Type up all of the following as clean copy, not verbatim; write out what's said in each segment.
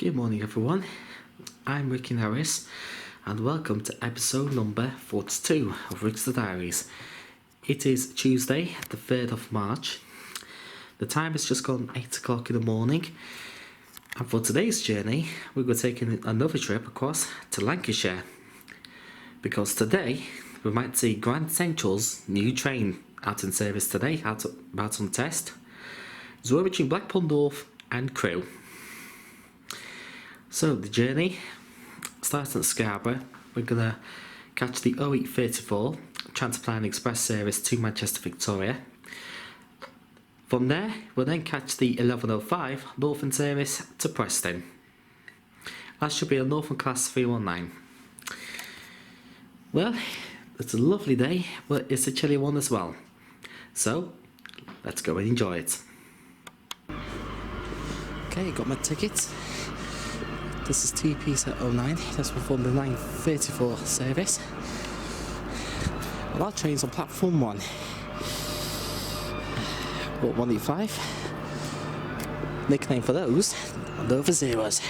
Good morning everyone, I'm Ricky Harris and welcome to episode number 42 of Ricster Diaries. It is Tuesday, the 3rd of March. The time has just gone 8 o'clock in the morning, and for today's journey we were taking another trip across to Lancashire, because today we might see Grand Central's new train out in service today, out on test. So we're between Blackpool North and Crewe. So the journey starts at Scarborough. We're going to catch the 0834 Transpennine Express service to Manchester, Victoria. From there, we'll then catch the 1105 Northern service to Preston. That should be a Northern Class 319. Well, it's a lovely day, but it's a chilly one as well. So, let's go and enjoy it. Okay, got my ticket. This is TP set 09, that's performed the 934 service. Well, our train's on platform 1. What, 185? Nickname for those, Nova Zeros.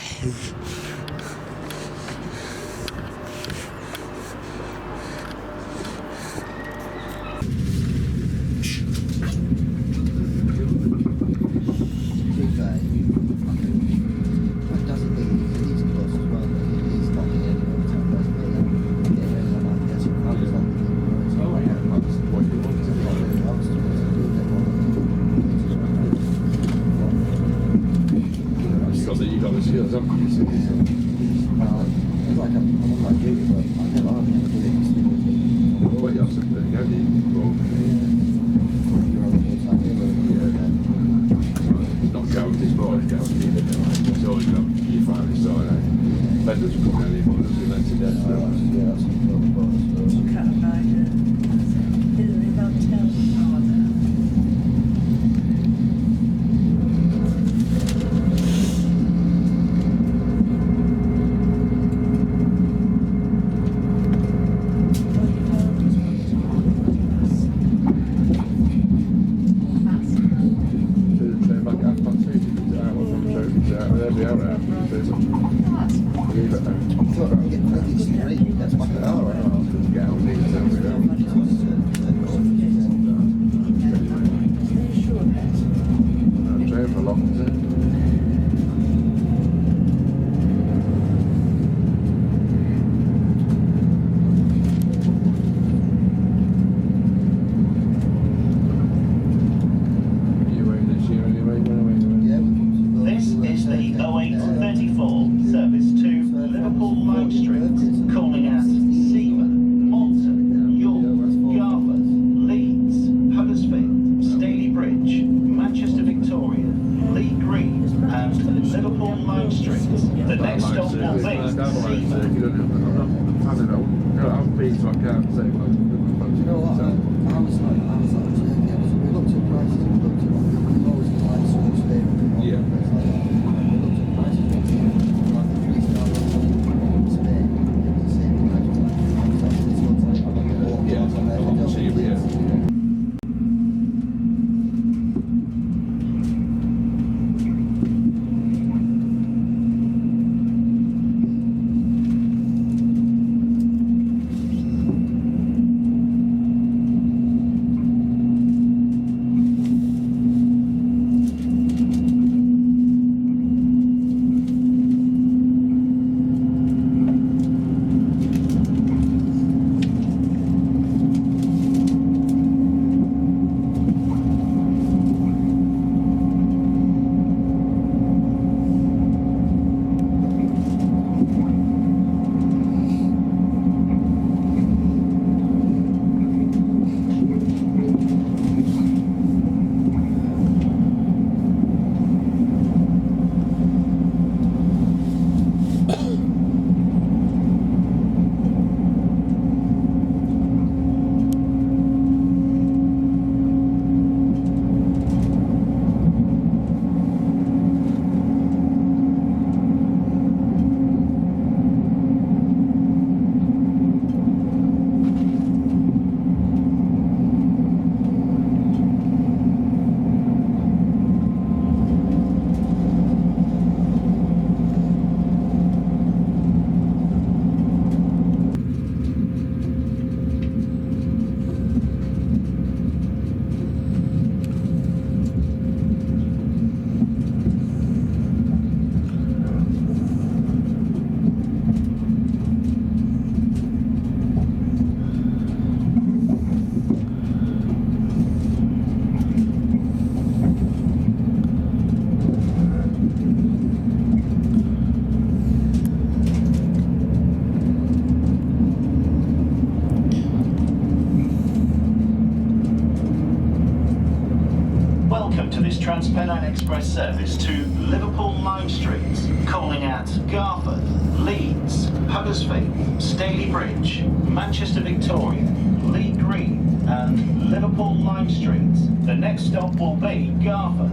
Transpennine Express service to Liverpool Lime Streets, calling at Garforth, Leeds, Huddersfield, Staley Bridge, Manchester Victoria, Lee Green and Liverpool Lime Streets. The next stop will be Garforth.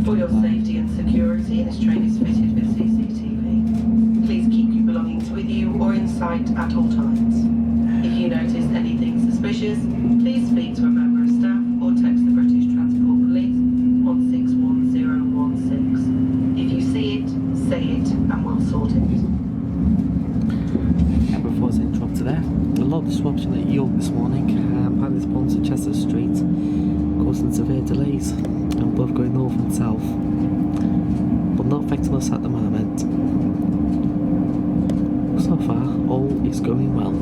For your safety and security, this train is fitted with CCTV. Please keep your belongings with you or in sight at all times. If you notice anything suspicious, please speak to a member of staff or text the British Transport Police on 61016. If you see it, say it and we'll sort it. And before I was interrupted there, a lot of disruption at York this morning. Paddy's Pond to Chester Street, causing severe delays, and both going north and south, but not affecting us at the moment. So far, all is going well.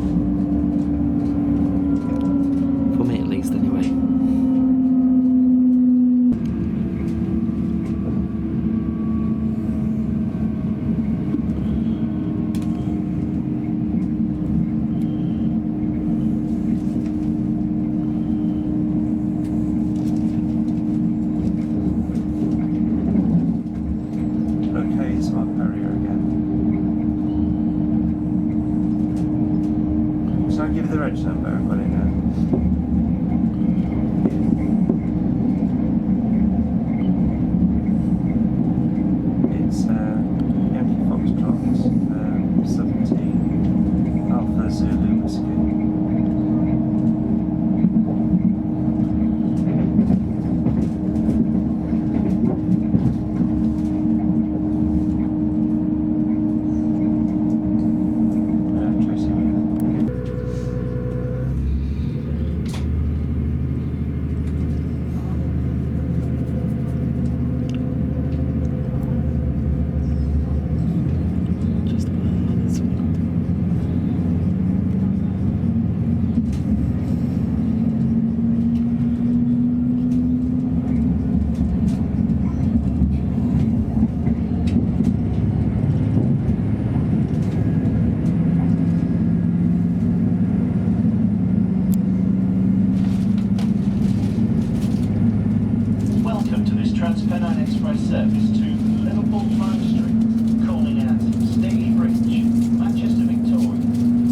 For me at least, anyway. Transpennine Express service to Liverpool Lime Street, calling at Staley Bridge, Manchester Victoria,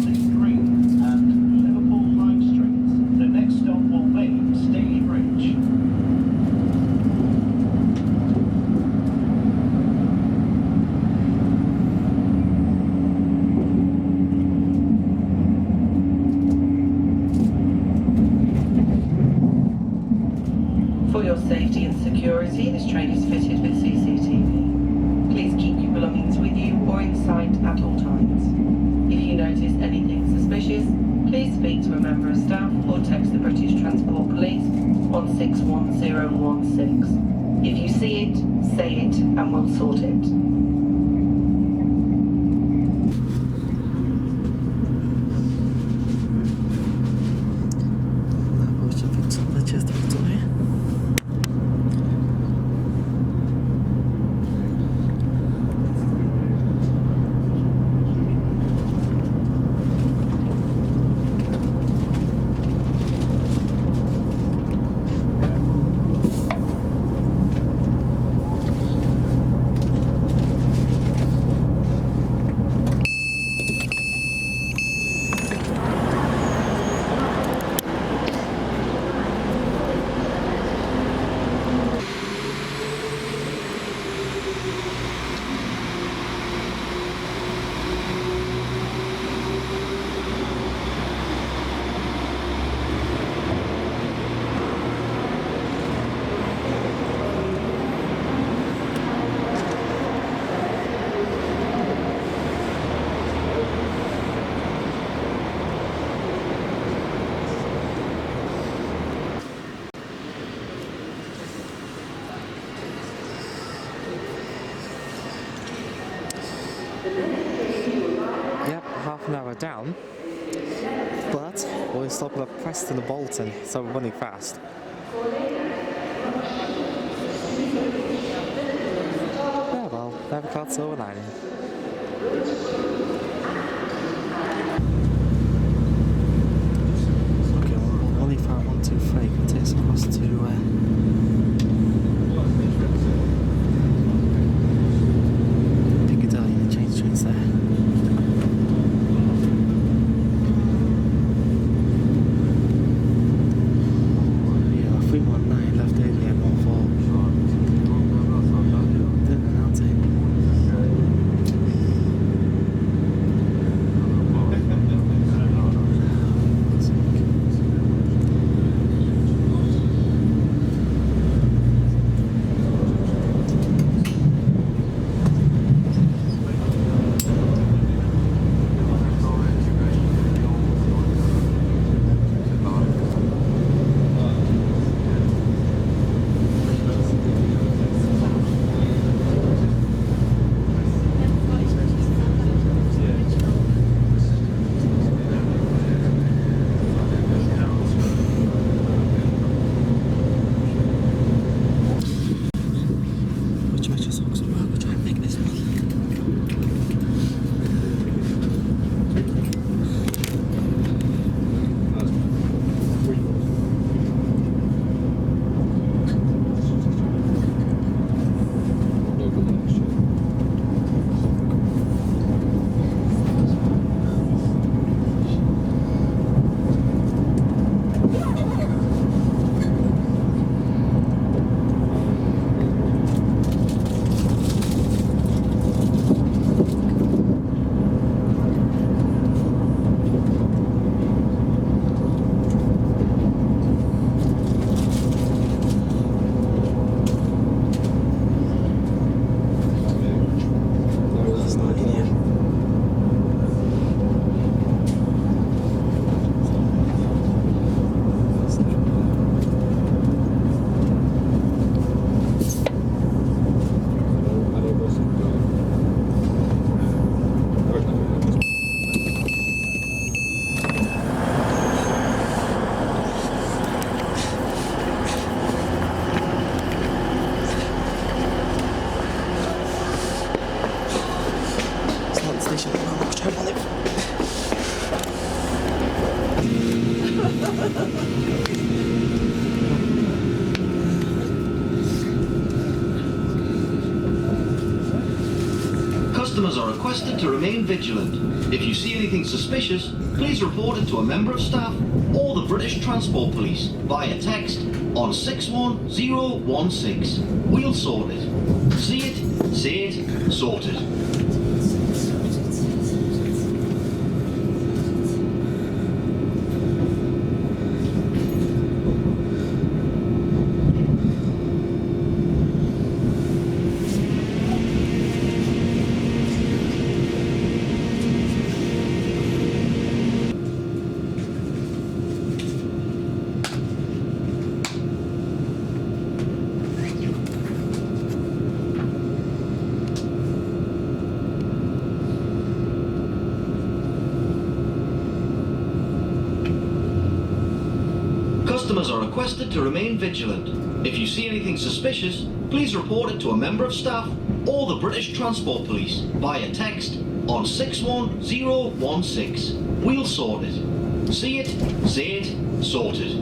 Lee Green and Liverpool Lime Streets. The next stop will be Staley Bridge. For your safety and security, this train is fitted with CCTV. Please keep your belongings with you or in sight at all times. If you notice anything suspicious, please speak to a member of staff or text the British Transport Police on 61016. If you see it, say it and we'll sort it. Yep, half an hour down, but we're stopping at Preston and Bolton, so we're running fast. Yeah, well, never can't silver lining. Okay, well, 185 123 can take us across to Piccadilly and change trains there. Yeah, 319 left over at 14. Then an outtake. Which metro songs will we try and pick this one? That's not in here. It's not the station. No, let's try on it. Customers are requested to remain vigilant. If you see anything suspicious, please report it to a member of staff or the British Transport Police via text on 61016. We'll sort it. See it, say it, sort it. Customers are requested to remain vigilant. If you see anything suspicious, please report it to a member of staff or the British Transport Police via text on 61016. We'll sort it. See it, say it, sort it.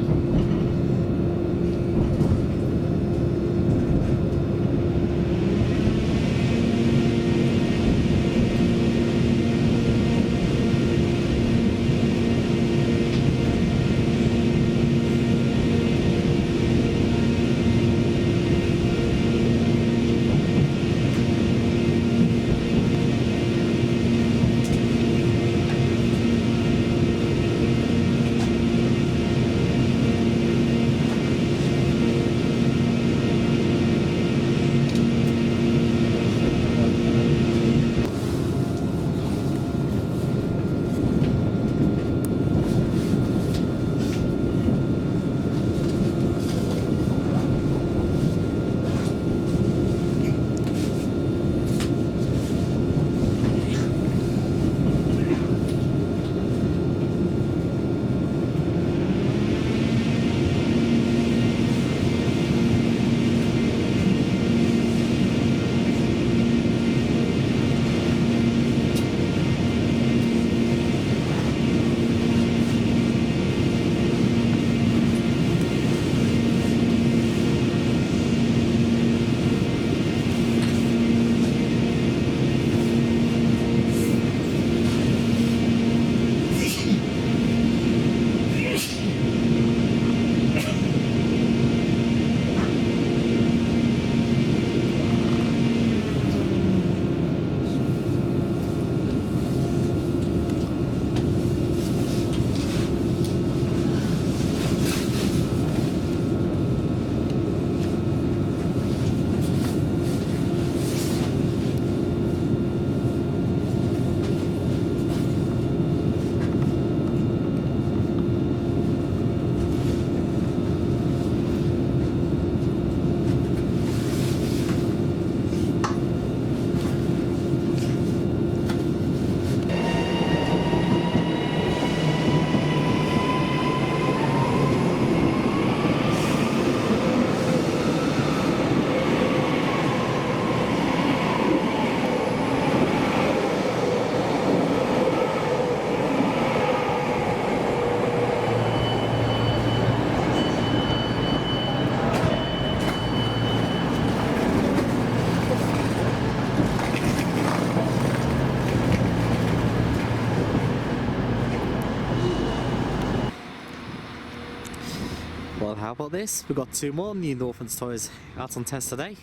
Well, how about this? We've got 2 more new Northern toys out on test today.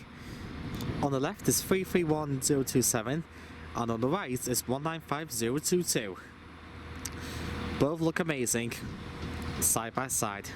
On the left is 331027 and on the right is 195022. Both look amazing, side by side.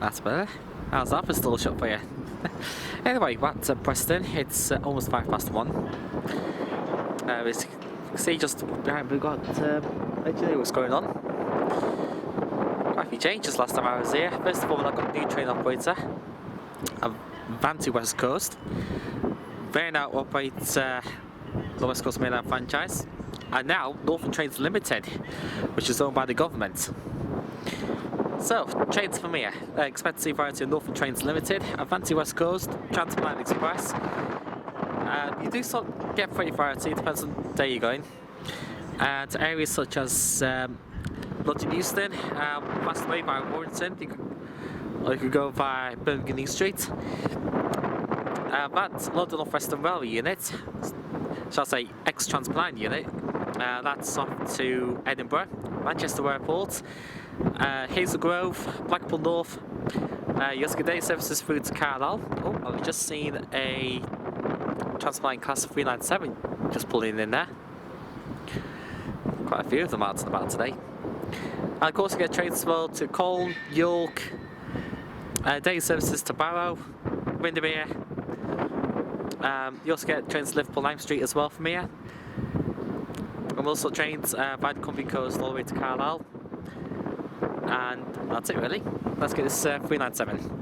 That's better. How's that for still a shot for you? Anyway, back to Preston. It's almost 1:05. As you can see just behind, we've got actually what's going on. Quite a few changes last time I was here. First of all, I got a new train operator, a van to West Coast. They now operate the West Coast Mainline franchise, and now Northern Trains Limited, which is owned by the government. So, trains from here. Expect to see variety of Northern Trains Limited, Avanti West Coast, Transpennine Express. You do sort of get pretty variety, depends on the day you're going. To areas such as London Euston, Westway by Warrington, or you could go by Birmingham Street. That's London North Western Railway unit, shall I say ex-Transpennine unit. That's off to Edinburgh, Manchester Airport, Hazel Grove, Blackpool North. Yesterday services through to Carlisle. Oh, I've just seen a Transpennine Class 397 just pulling in there. quite a few of them out and about today. And of course you get trains as well to Colne, York, day services to Barrow, Windermere. You also get trains to Liverpool Lime Street as well from here. And also trains via the Cumrbain Coast all the way to Carlisle. And that's it really. Let's get this 397.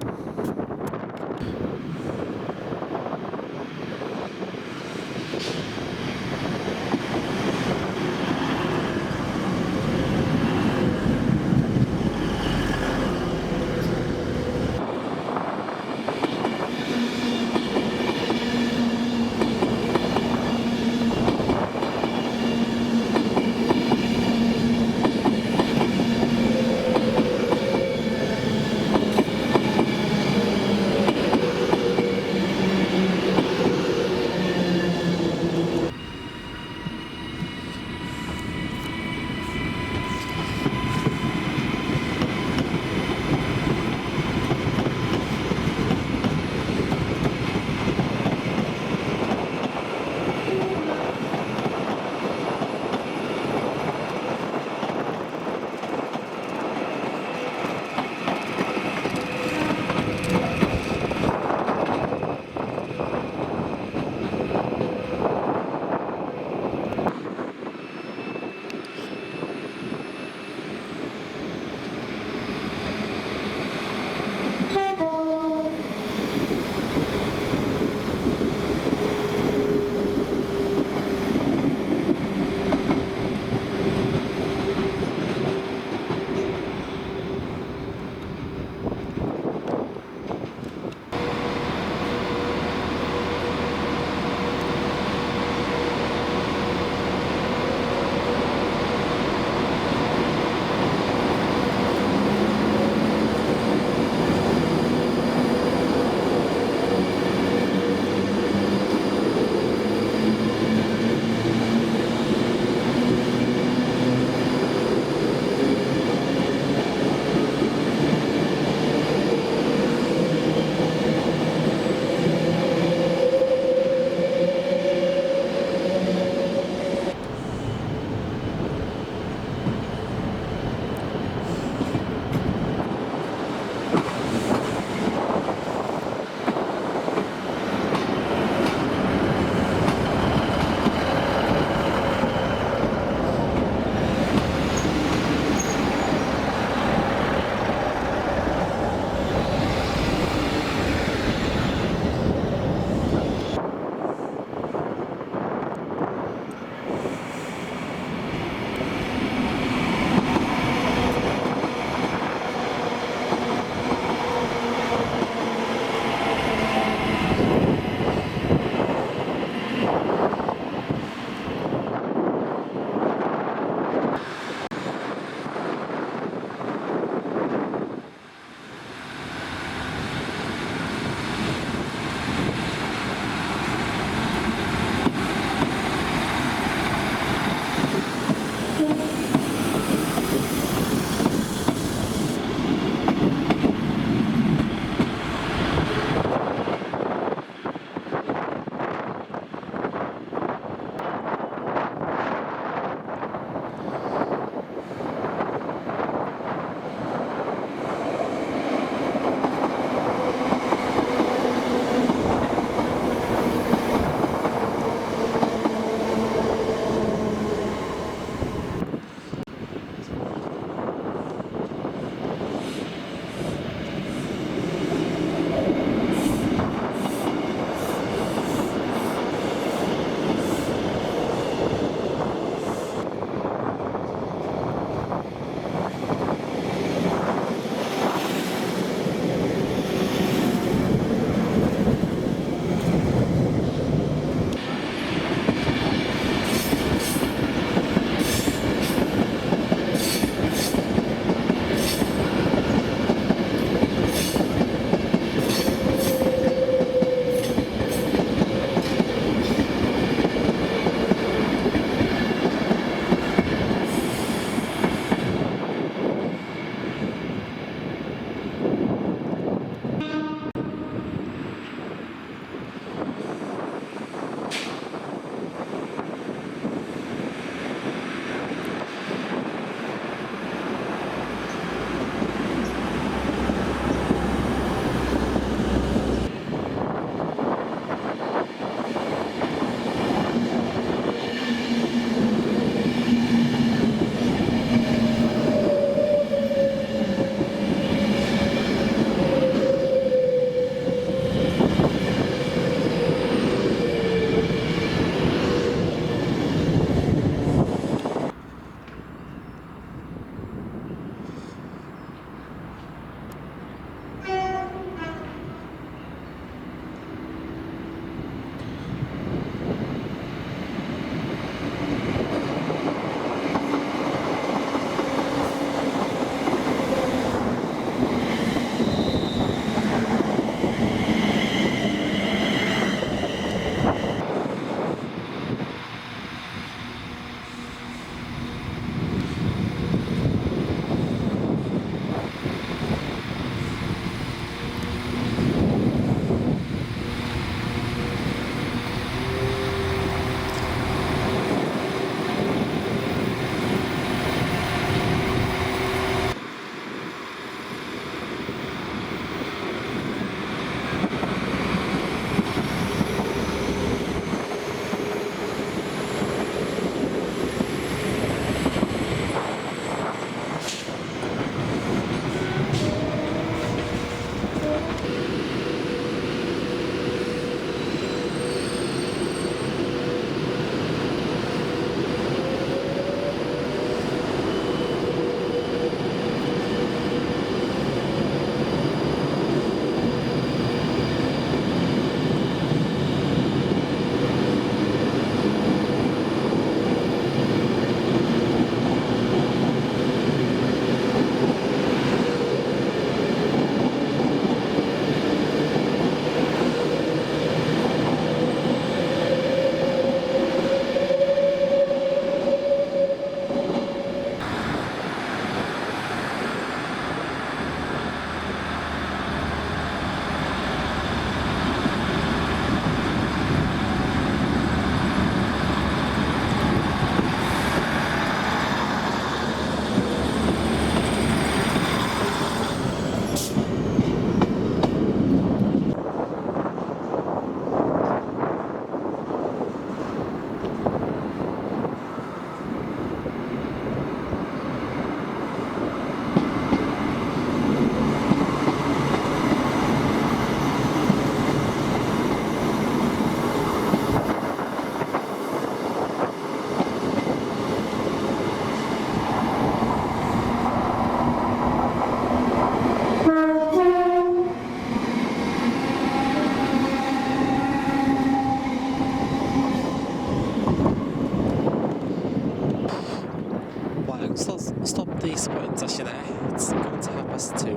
stop the spotting session there. It's going to 2:30.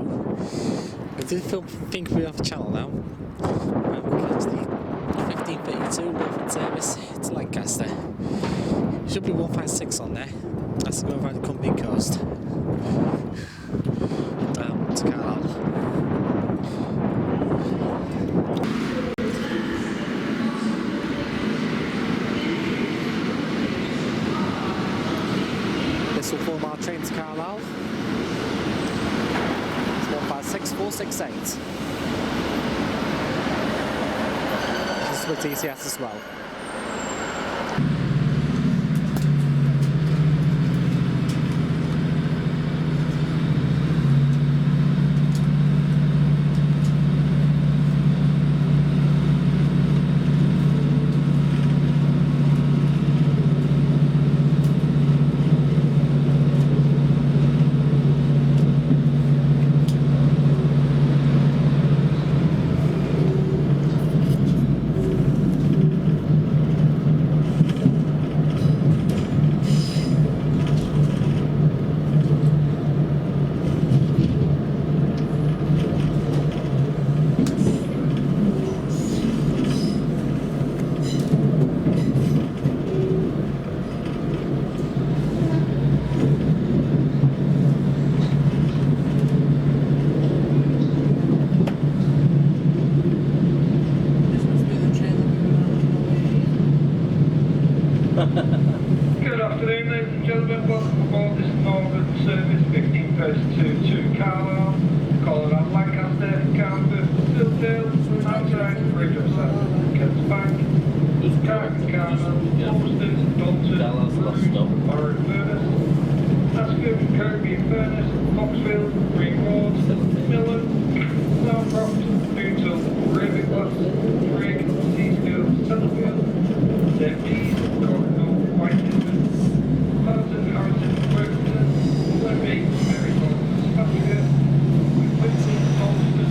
I do think we have a channel now. We'll catch the 15:32 Northern service to Lancaster. Should be 156 on there. That's to go around the Cumrbain Coast. To Carlisle. This will form our train to Carlisle. It's 156468. This is with TCS as well. Good afternoon, ladies and gentlemen. Welcome aboard this Northern service 15:32 to Carlisle, calling at Lancaster, Carlisle, Siltdale, outside Bridge of South, Kent's Bank, Carlisle, Ulster, Dalton, Barrow In Furness, Scarborough, in Furness, Foxfield, Green Ward, Miller, Southcroft, Bootle, Ravenglass, Drake, Seaskill, Settlefield, St. Dees, Cornwall, Whitehaven, Harrison, Workington, Lemby, Maryland, Staffordshire, Whitson, Ulster,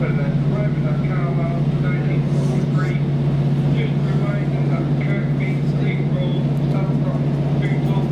and then arriving at Carlisle, 1943. Just a reminder that Kirkby, Green Road, Southcroft, Bootle,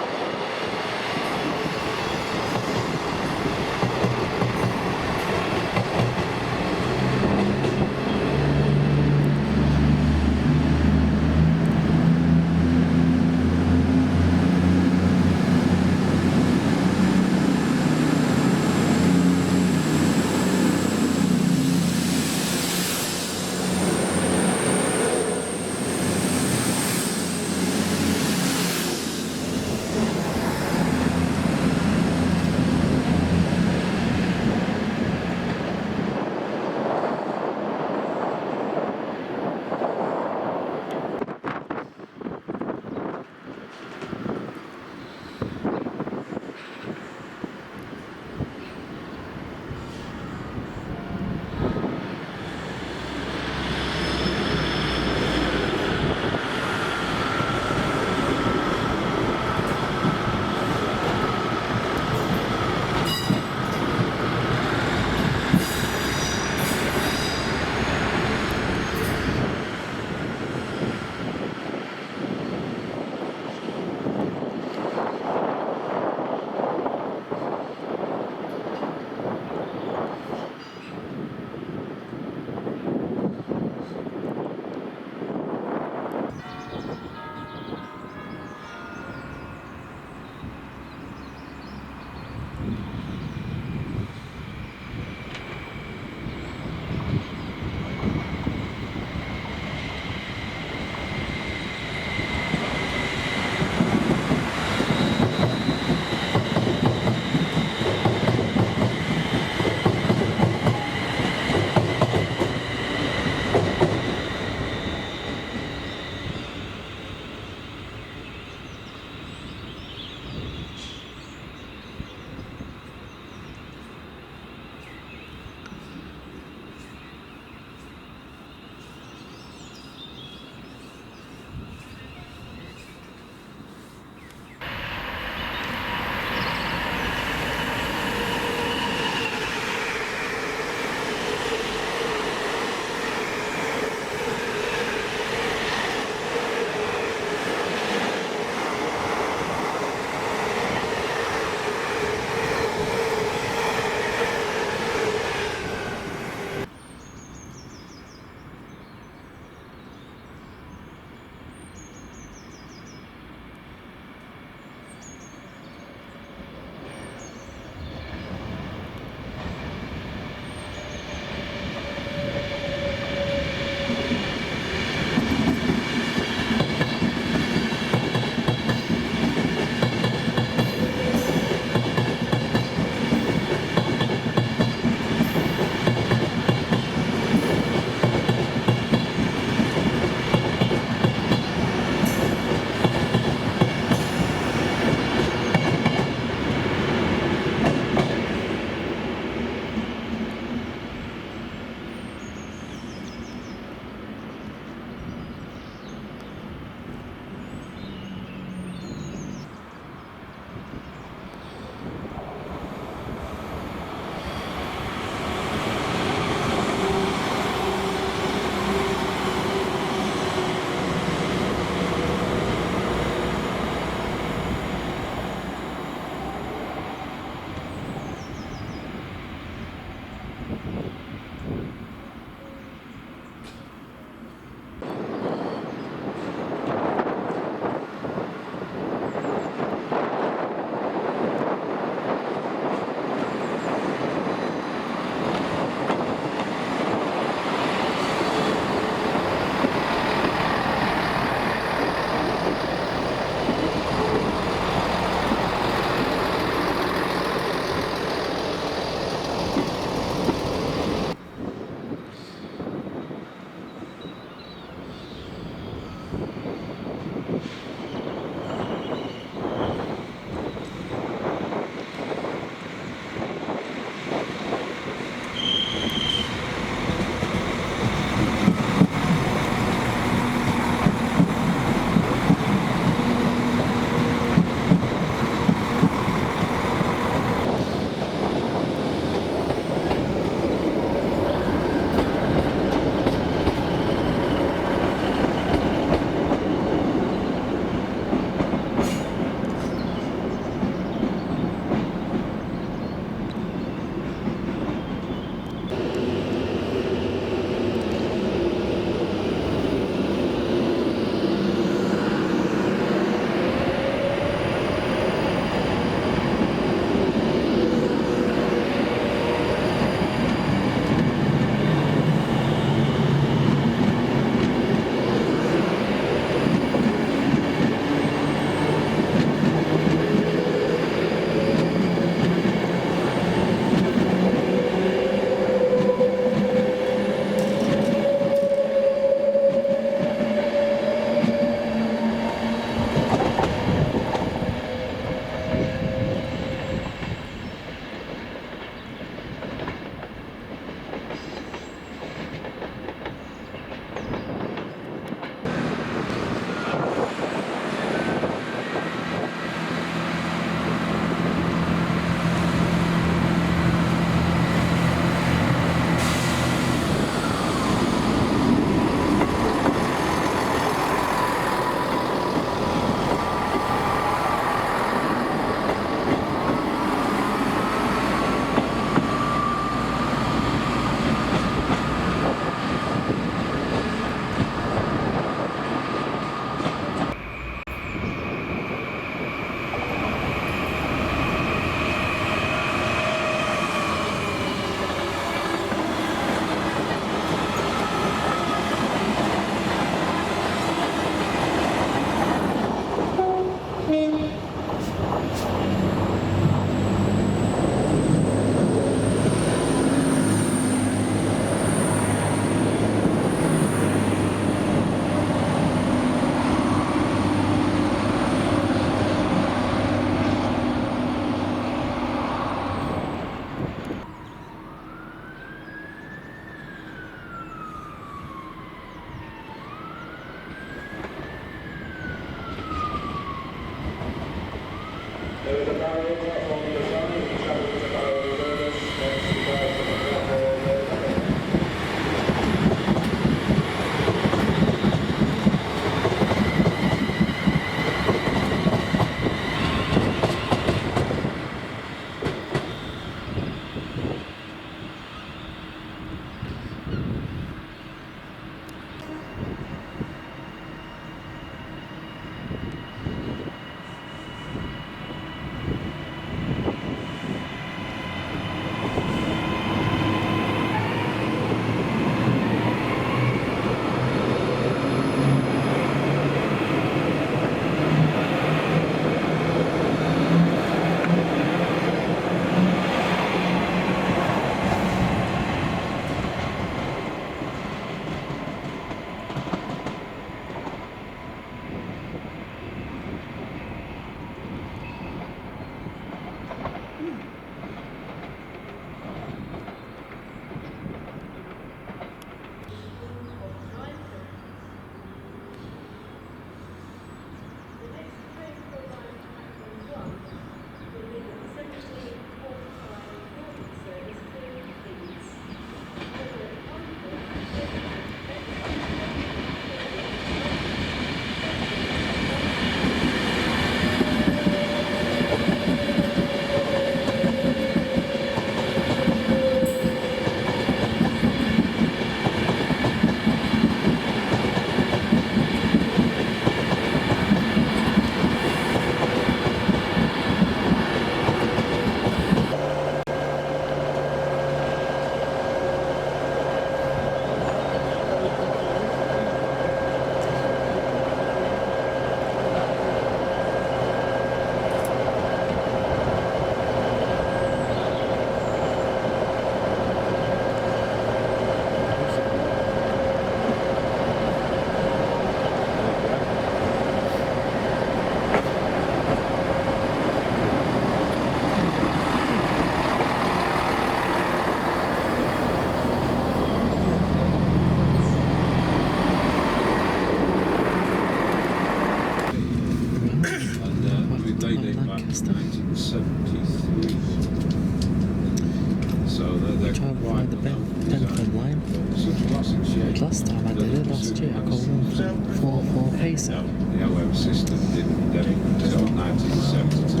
So they're Trying to quite find the Bentham Line. such classic shape. Last time I did it, last year, I called them 4 pacer. The OM system didn't until 1972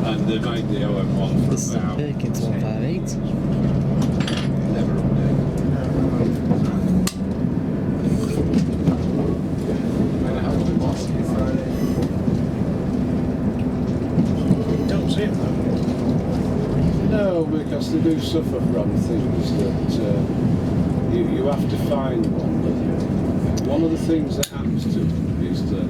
and they made the OM one for This is a about Perkins 158. never updated. Don't see it though. No, because they do suffer from things that you have to find one. But one of the things that happens to them is that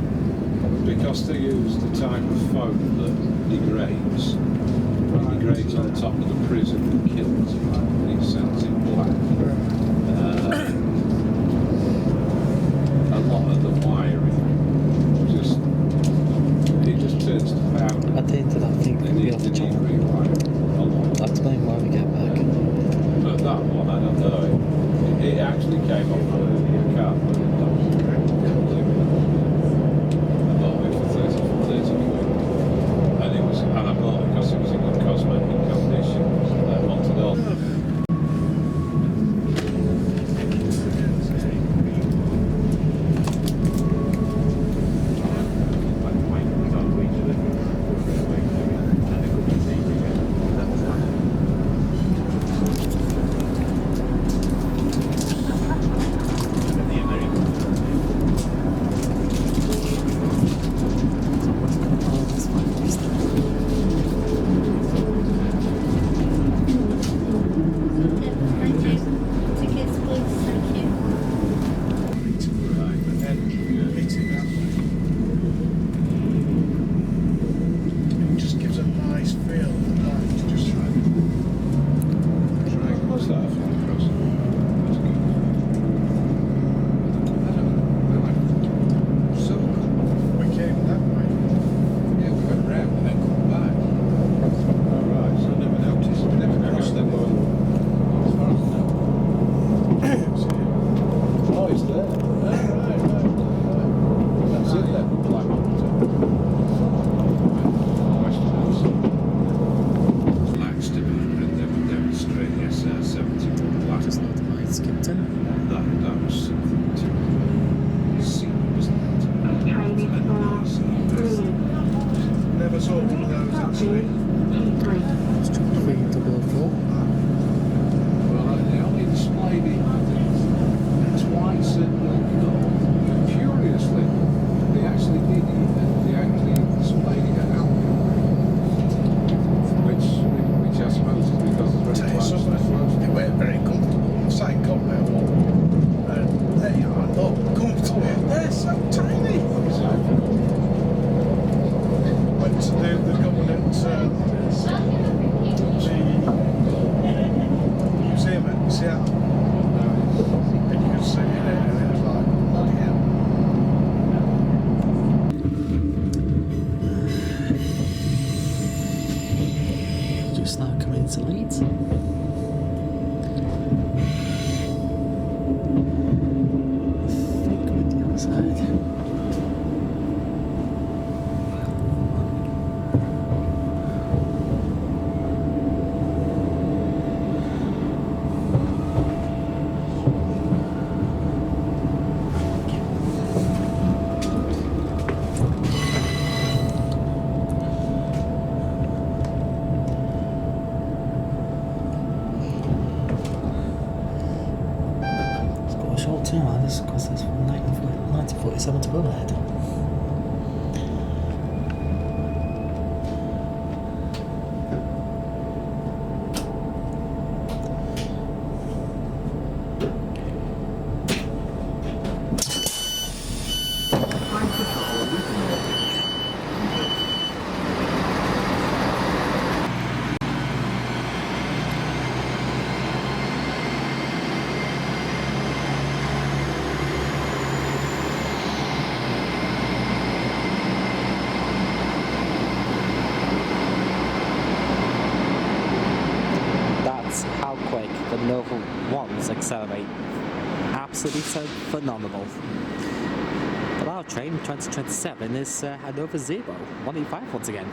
because they use the type of foam that degrades, it degrades on top of the prism and kills it, and it sends it black. A lot of the wiring just turns to powder. I think that thing They could be need off to the channel. rewire a lot. That's explain why we get back. But that one, I don't know. It actually came off an earlier car, but it was I bought it for 30 quid. And I bought it because it was in good cosmetic condition. I wanted all. Just now coming into Leeds. Because there's 1947 to go ahead. The Northern ones accelerate absolutely so phenomenal. But our train 2027 is Diesel Desiro 185 once again.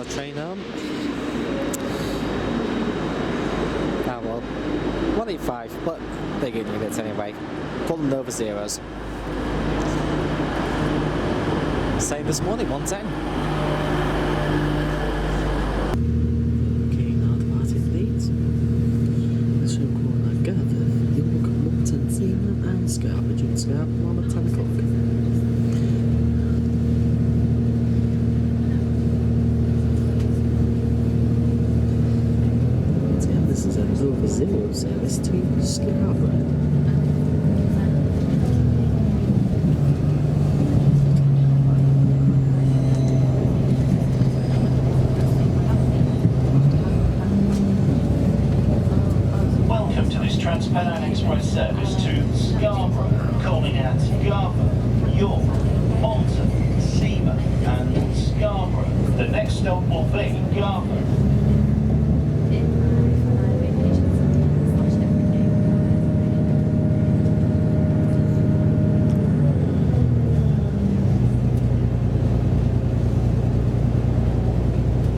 got a train home. Ah well, 185, but big units anyway. Call them Nova Zeros. Same this morning, 110. Okay, now departing Leeds. The show called Lancaster, York, Morecambe, Seaman and Scarborough due to Scarborough at 10 o'clock. This is a Diesel Desiro service to Scarborough. Welcome to this Transpennine Express service to Scarborough, calling at Garver, York, Malton, Seaman and Scarborough. The next stop will be Garver.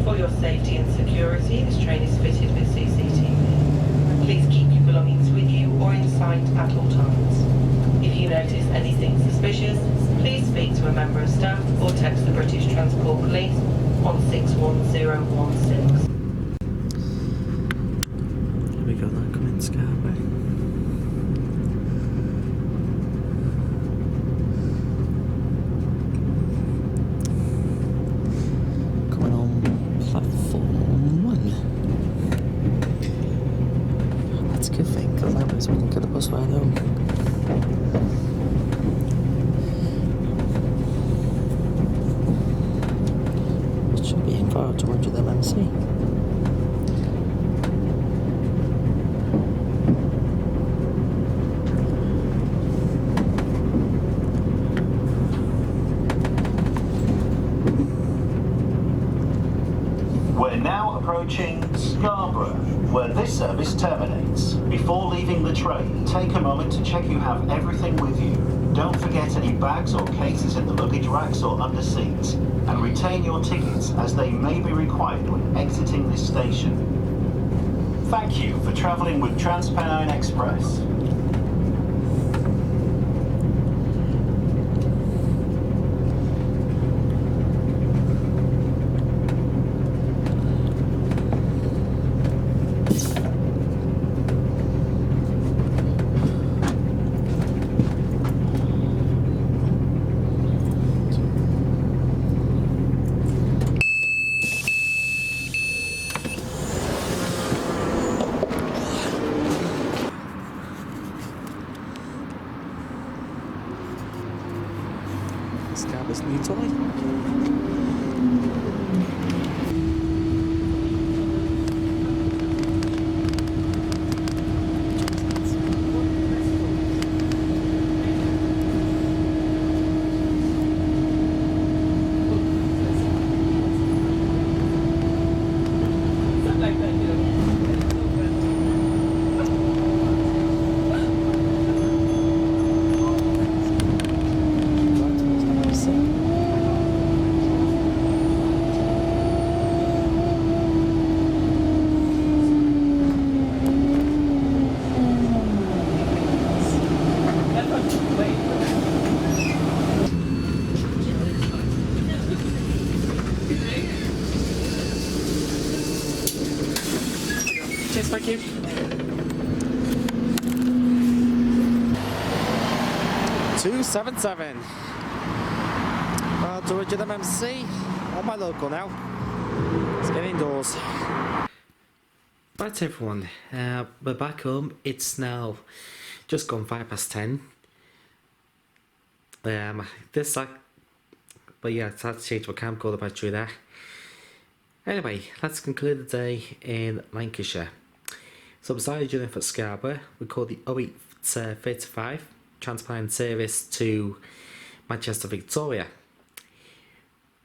For your safety and security, this train is fitted with CCTV. Please keep your belongings with you or in sight at all times. If you notice anything suspicious, please speak to a member of staff or text the British Transport Police on 61016. Here we go, now come in Scarborough. Coming on platform 1. That's a good thing, because that means we can get the bus right home. Which should be Enviro to run to them MC. We're now approaching Scarborough, where this service terminates. Before leaving the train, take a moment to check you have everything with you. Don't forget any bags or cases in the luggage racks or under seats, and retain your tickets as they may be required when exiting this station. Thank you for travelling with Transpennine Express. Scarborough's new toy. Cheers, thank you. $277. Well, to Richard MC on my local now. Let's get indoors. Right, everyone. We're back home. It's now just gone 10:05. But yeah, I had to change my camcorder battery there. Anyway, let's conclude the day in Lancashire. So we started journey for Scarborough. We called the 0835 Transpennine service to Manchester, Victoria.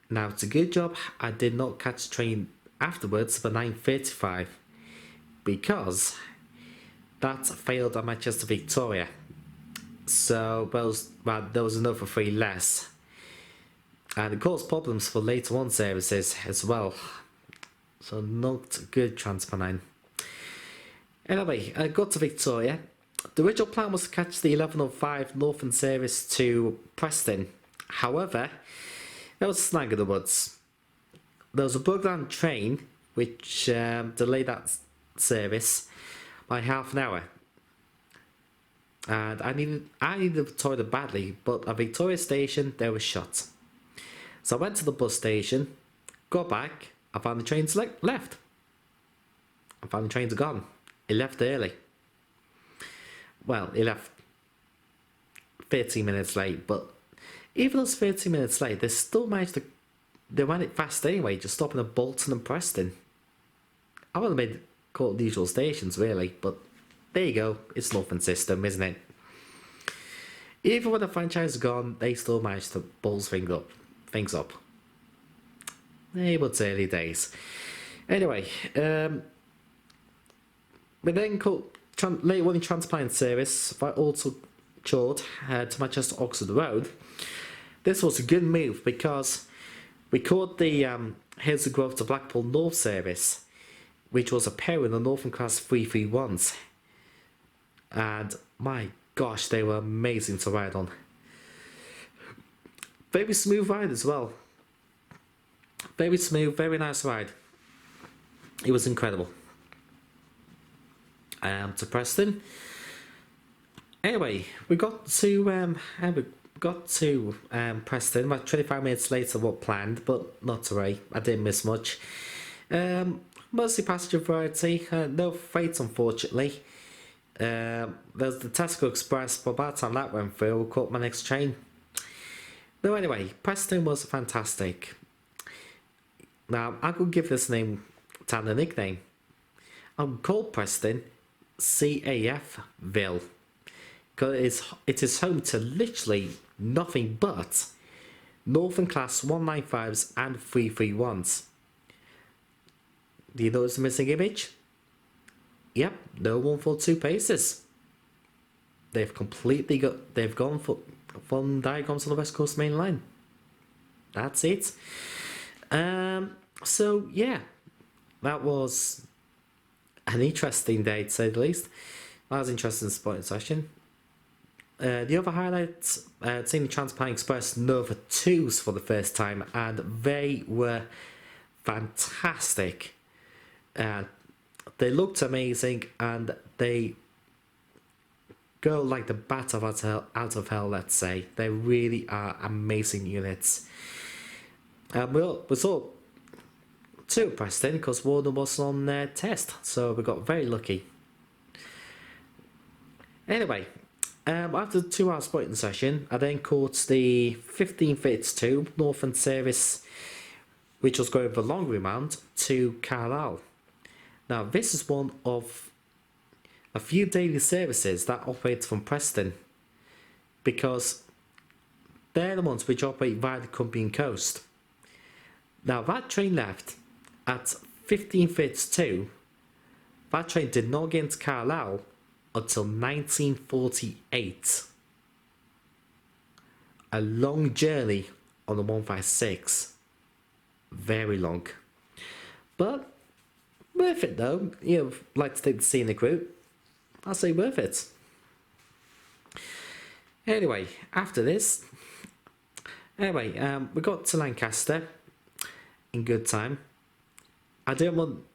Now it's a good job I did not catch the train afterwards for 9:35 because that failed at Manchester, Victoria. So there was another 3 less. And it caused problems for later on services as well. So not good, Transpennine. Anyway, I got to Victoria. The original plan was to catch the 11:05 Northern service to Preston. However, there was a snag in the woods. There was a broke down train which delayed that service by half an hour. And I needed the toilet badly, but at Victoria Station they were shut. So I went to the bus station, got back, I found the trains left. I found the trains are gone. It left early. Well, it left 13 minutes late, but even those 13 minutes late, they still managed to. They ran it fast anyway, just stopping at Bolton and Preston. I would have made call it the usual stations really, but there you go. It's Northern system, isn't it? Even when the franchise is gone, they still managed to balls things up. It was early days. Anyway, we then called late running Transpennine service by also Chord to Manchester Oxford Road. This was a good move because we caught the Hazel Grove to Blackpool North service, which was a pair in the Northern Class 331s. And my gosh, they were amazing to ride on. Very smooth ride as well. Very smooth, very nice ride. It was incredible. To Preston. Anyway, we got to Preston about 25 minutes later than what planned, but not to worry, I didn't miss much. Mostly passenger variety, no freight unfortunately. There's the Tesco Express, but by the time that went through, I caught my next train. No, anyway, Preston was fantastic. Now, I could give this name town a nickname. I'm called Preston CAFville, because it is home to literally nothing but Northern Class 195s and 331s. Do you notice the missing image? Yep, no 142 paces. They've gone from diagrams on the West Coast Main Line. That's it. So yeah, that was an interesting day to say the least. That was an interesting sporting session. The other highlights, seeing the Transpennine Express Nova 2s for the first time, and they were fantastic. They looked amazing, and they go like the bat out of hell, let's say. They really are amazing units. We saw two at Preston because one of them was on their test, so we got very lucky. Anyway, after the 2 hour sporting session, I then caught the 15:32 Northern service, which was going for long remand to Carlisle. Now, this is one of a few daily services that operate from Preston, because they're the ones which operate via the Cumrbain Coast. Now, that train left at 15:32. That train did not get into Carlisle until 1948. A long journey on the 156. Very long. But worth it though. Like to take the scenic route. I'll say worth it. Anyway, after this, we got to Lancaster in good time. I didn't want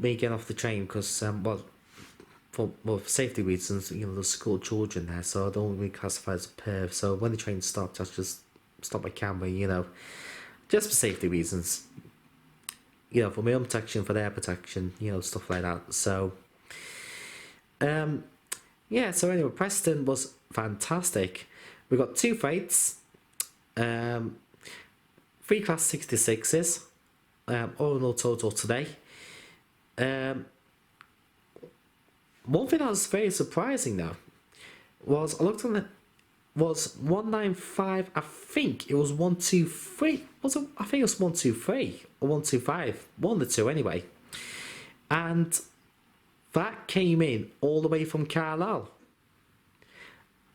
me getting off the train because for safety reasons, there's school children there, so I don't want to be classified as a perv. So when the train stopped, I just stopped my camera, just for safety reasons. For my own protection, for their protection, stuff like that. So, so anyway, Preston was fantastic. We got 2 freights, 3 Class 66s, all in all total today. One thing that was very surprising though was I looked on it, was 195. I think it was 123. I think it was 123 or 125. One of the two anyway. And that came in all the way from Carlisle.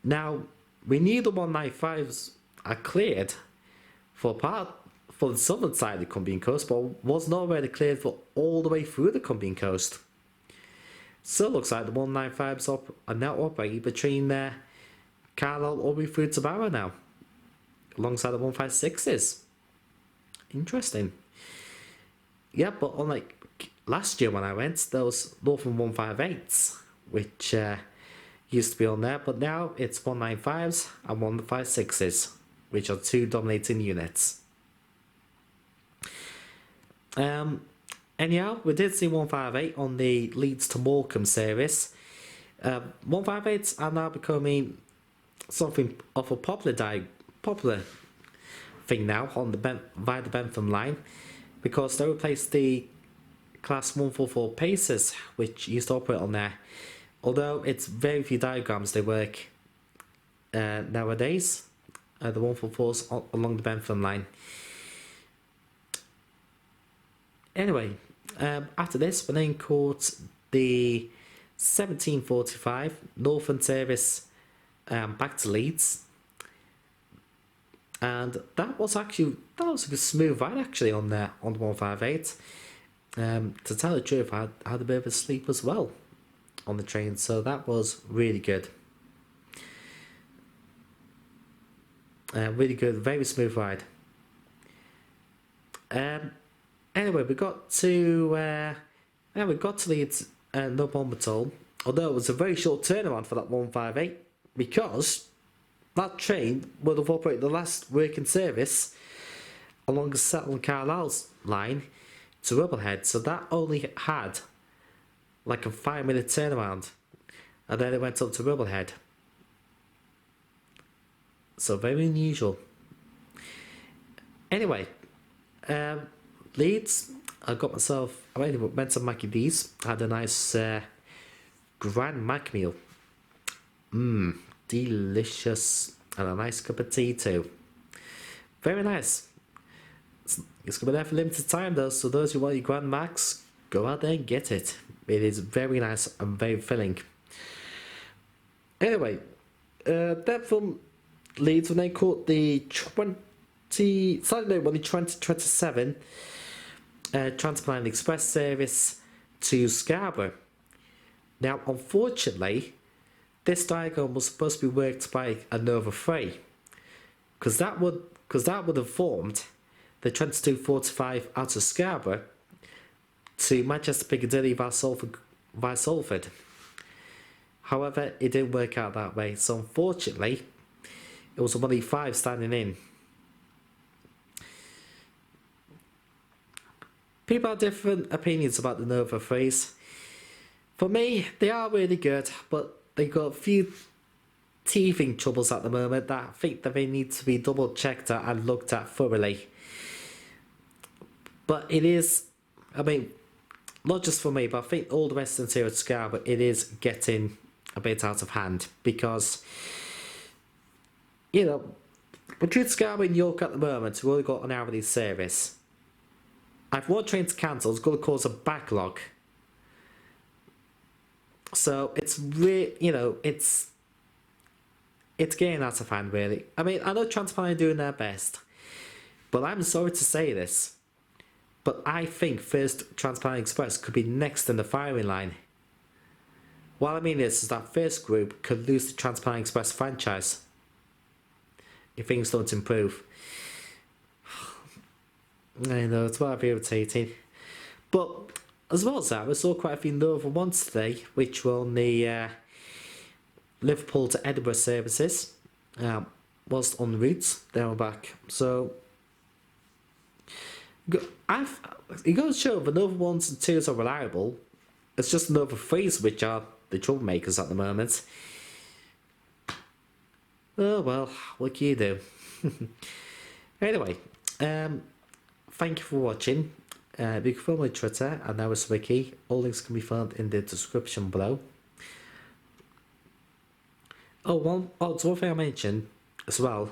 Now we knew the 195s are cleared for for the southern side of the Cumrbain Coast, but was not already cleared for all the way through the Cumrbain Coast. So it looks like the 195s are now operating between Carlisle all the way through to Barrow now, alongside the 156s. Interesting. Yeah, but unlike last year when I went, there was Northern 158s, which used to be on there, but now it's 195s and 156s, which are two dominating units. Anyhow, we did see 158 on the Leeds to Morecambe series. 158s are now becoming something of a popular thing now on via the Bentham Line, because they replaced the Class 144 Pacers, which used to operate on there. Although it's very few diagrams they work nowadays, the 144s along the Bentham Line. Anyway, after this, we then caught the 1745 Northern service back to Leeds, and that was a smooth ride actually on the 158. To tell the truth, I had a bit of a sleep as well on the train, so that was really good. Really good, very smooth ride. Anyway, we got to Leeds, no problem at all. Although it was a very short turnaround for that 158, because that train would have operated the last working service along the Settle Carlisle's line to Rubblehead, so that only had like a 5-minute turnaround, and then it went up to Rubblehead. So very unusual. Anyway, Leeds, I went to Mackie D's, had a nice grand mac meal. Delicious, and a nice cup of tea too. Very nice. It's going to be there for limited time though, so those who want your grand macs, go out there and get it. It is very nice and very filling. Anyway, then from Leeds, when they caught the 2027 Transpennine Express service to Scarborough. Now, unfortunately, this diagram was supposed to be worked by a Nova 3, because that would have formed the 2245 out of Scarborough to Manchester Piccadilly via Salford. However, it didn't work out that way, so unfortunately, it was only 5 standing in. People have different opinions about the Nova 3s. For me, they are really good, but they got a few teething troubles at the moment that I think that they need to be double checked at and looked at thoroughly. But it is, not just for me, but I think all the residents here at Scarborough, it is getting a bit out of hand, because, between Scarborough and York at the moment, we've only got an hourly service. If one train's cancelled, it's going to cause a backlog. So it's it's getting out of hand, really. I know Transpennine are doing their best, but I'm sorry to say this, but I think First Transpennine Express could be next in the firing line. What I mean is that First Group could lose the Transpennine Express franchise if things don't improve. I know, it's rather irritating. But as well as that, we saw quite a few Northern ones today, which were on the Liverpool to Edinburgh services, whilst on route, they were back. So, it goes to show the Northern 1s and 2s are reliable. It's just the Northern 3s which are the troublemakers at the moment. Oh well, what can you do? Anyway, thank you for watching. You can follow my Twitter and Nowis Wiki. All links can be found in the description below. It's one thing I mentioned as well.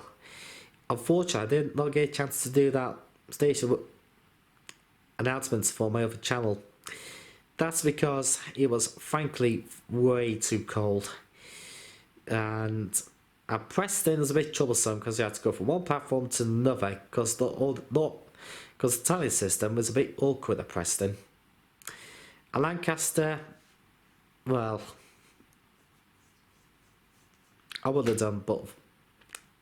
Unfortunately, I did not get a chance to do that station announcements for my other channel. That's because it was frankly way too cold. And Preston was a bit troublesome because you had to go from one platform to another, because because the tally system was a bit awkward at Preston. At Lancaster, well, I would have done, but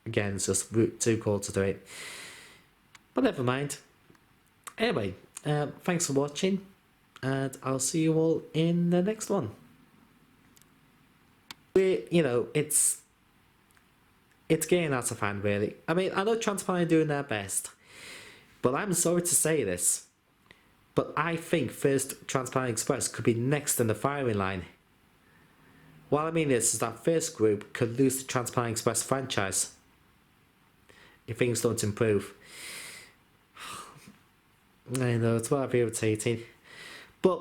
again, it's just too cold to do it. But never mind. Anyway, thanks for watching, and I'll see you all in the next one. It's getting out of hand, really. I mean, I know Transpennine are doing their best, but I'm sorry to say this, but I think first Transpennine Express could be next in the firing line. What I mean is that first group could lose the Transpennine Express franchise if things don't improve. I know, it's rather irritating. But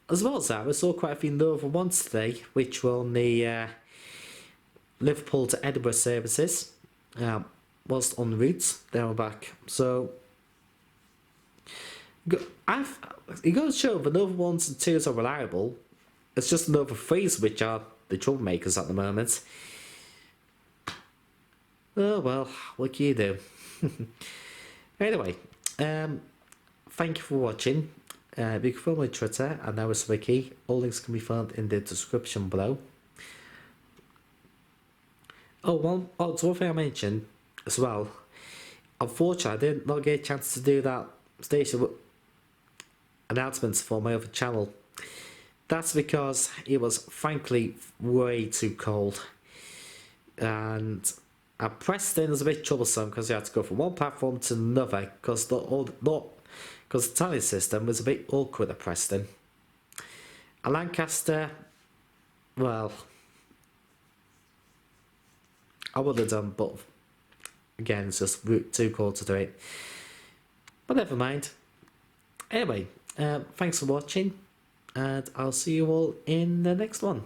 as well as that, we saw quite a few Northern ones today, which were on the Liverpool to Edinburgh services. Whilst en route, they were back. So, you got to show the Northern 1s and 2s are reliable. It's just the Northern 3s which are the troublemakers at the moment. Oh well, what can you do? Anyway, thank you for watching. You can follow my Twitter at Nowis Wiki. All links can be found in the description below. Oh, one thing I mentioned as well. Unfortunately, I did not get a chance to do that station announcements for my other channel. That's because it was frankly way too cold. And at Preston was a bit troublesome because you had to go from one platform to another because the tally system was a bit awkward at Preston. At Lancaster, well, I would have done, but again, it's just too cold to do it. But never mind. Anyway, thanks for watching, and I'll see you all in the next one.